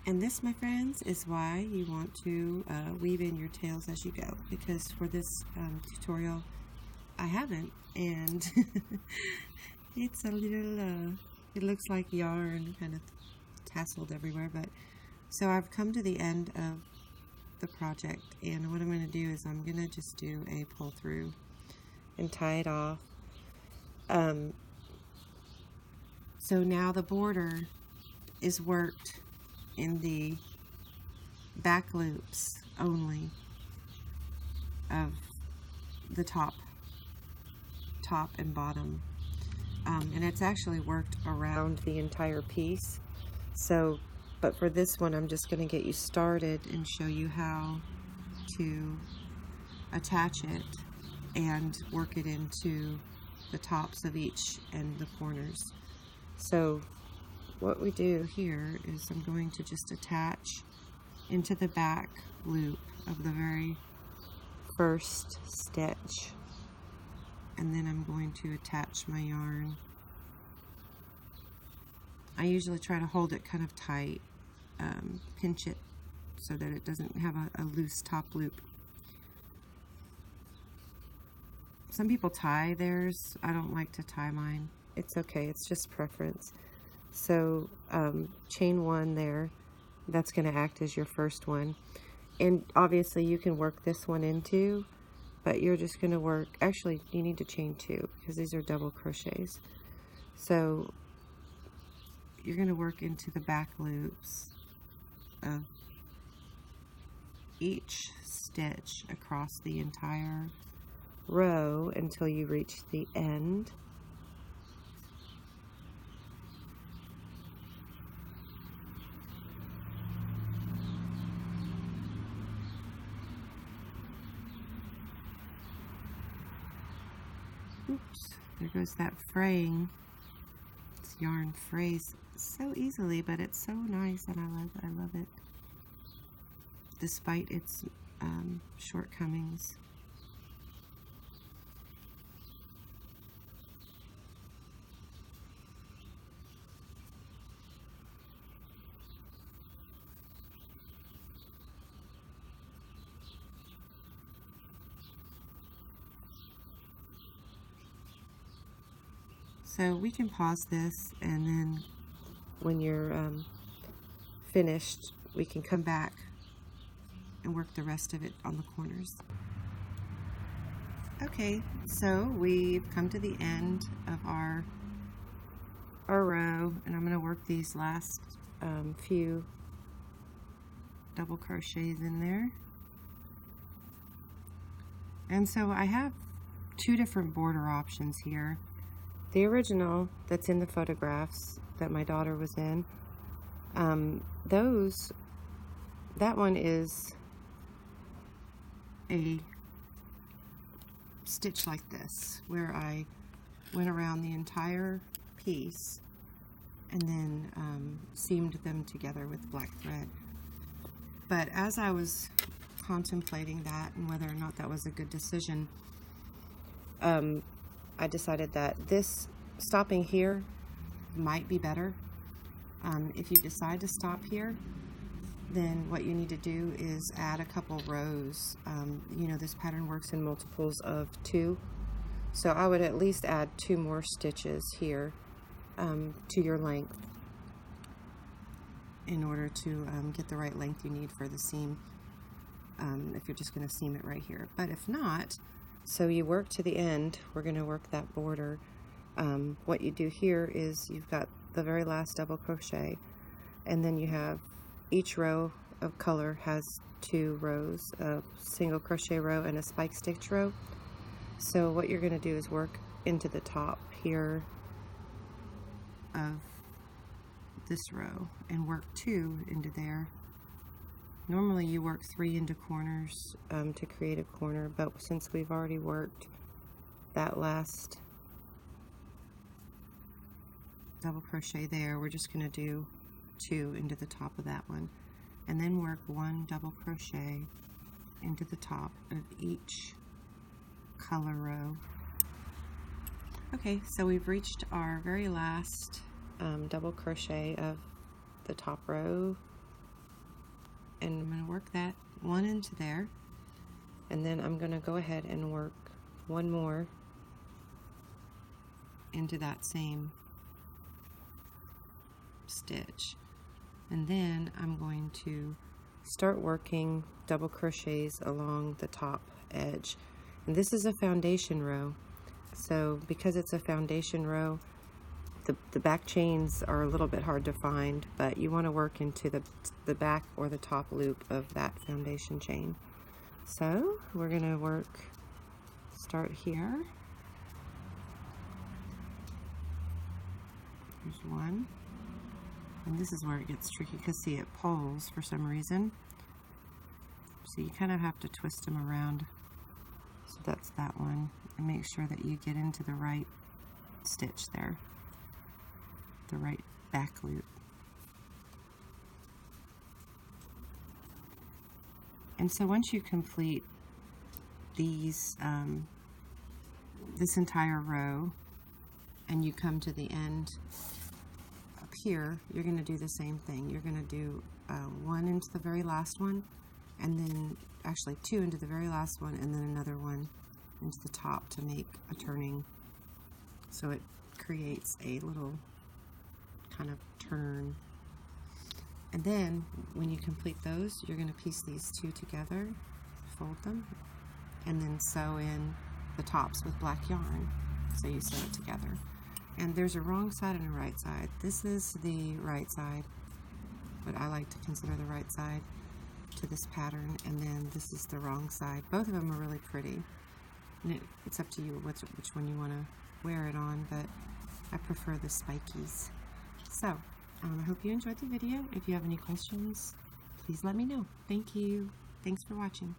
And this, my friends, is why you want to weave in your tails as you go, because for this tutorial I haven't, and it's a little, it looks like yarn kind of tasseled everywhere, but so I've come to the end of the project, and what I'm going to do is I'm going to just do a pull through and tie it off. So now the border is worked in the back loops only of the top and bottom, and it's actually worked around the entire piece. So but for this one I'm just going to get you started and show you how to attach it and work it into the tops of each and the corners. So what we do here is I'm going to just attach into the back loop of the very first stitch, and then I'm going to attach my yarn. I usually try to hold it kind of tight, pinch it so that it doesn't have a loose top loop. Some people tie theirs. I don't like to tie mine. It's okay, it's just preference. So chain one there, that's going to act as your first one, and obviously you can work this one into, but you're just going to work, actually you need to chain two because these are double crochets. So you're going to work into the back loops of each stitch across the entire row until you reach the end. Oops, there goes that fraying. This yarn frays so easily, but it's so nice, and I love it, despite its shortcomings. So we can pause this, and then when you're finished, we can come back and work the rest of it on the corners. Okay, so we've come to the end of our row, and I'm going to work these last few double crochets in there. And so I have two different border options here. The original that's in the photographs that my daughter was in, that one is a stitch like this, where I went around the entire piece and then seamed them together with black thread. But as I was contemplating that and whether or not that was a good decision, I decided that this stopping here might be better. If you decide to stop here, then what you need to do is add a couple rows. You know, this pattern works in multiples of 2, so I would at least add 2 more stitches here to your length in order to get the right length you need for the seam, if you're just going to seam it right here. But if not, so you work to the end, we're going to work that border. What you do here is you've got the very last double crochet, and then you have each row of color has 2 rows, a single crochet row and a spike stitch row. So what you're going to do is work into the top here of this row and work 2 into there. Normally you work 3 into corners to create a corner, but since we've already worked that last double crochet there, we're just going to do 2 into the top of that one, and then work 1 double crochet into the top of each color row. Okay, so we've reached our very last double crochet of the top row, and I'm going to work that one into there, and then I'm going to go ahead and work one more into that same stitch, and then I'm going to start working double crochets along the top edge. And this is a foundation row, so because it's a foundation row, the back chains are a little bit hard to find, but you want to work into the back or the top loop of that foundation chain. So we're going to start here. There's one, and this is where it gets tricky because see, it pulls for some reason, so you kind of have to twist them around. So that's that one, and make sure that you get into the right stitch there, the right back loop. And so once you complete these, this entire row, and you come to the end up here, you're going to do the same thing. You're going to do one into the very last one, and then actually two into the very last one, and then another one into the top to make a turning. So it creates a little kind of turn. And then when you complete those, you're going to piece these two together, fold them, and then sew in the tops with black yarn. So you sew it together. And there's a wrong side and a right side. This is the right side, what I like to consider the right side to this pattern, and then this is the wrong side. Both of them are really pretty. And it's up to you which one you want to wear it on, but I prefer the spikies. So, I hope you enjoyed the video. If you have any questions, please let me know. Thank you. Thanks for watching.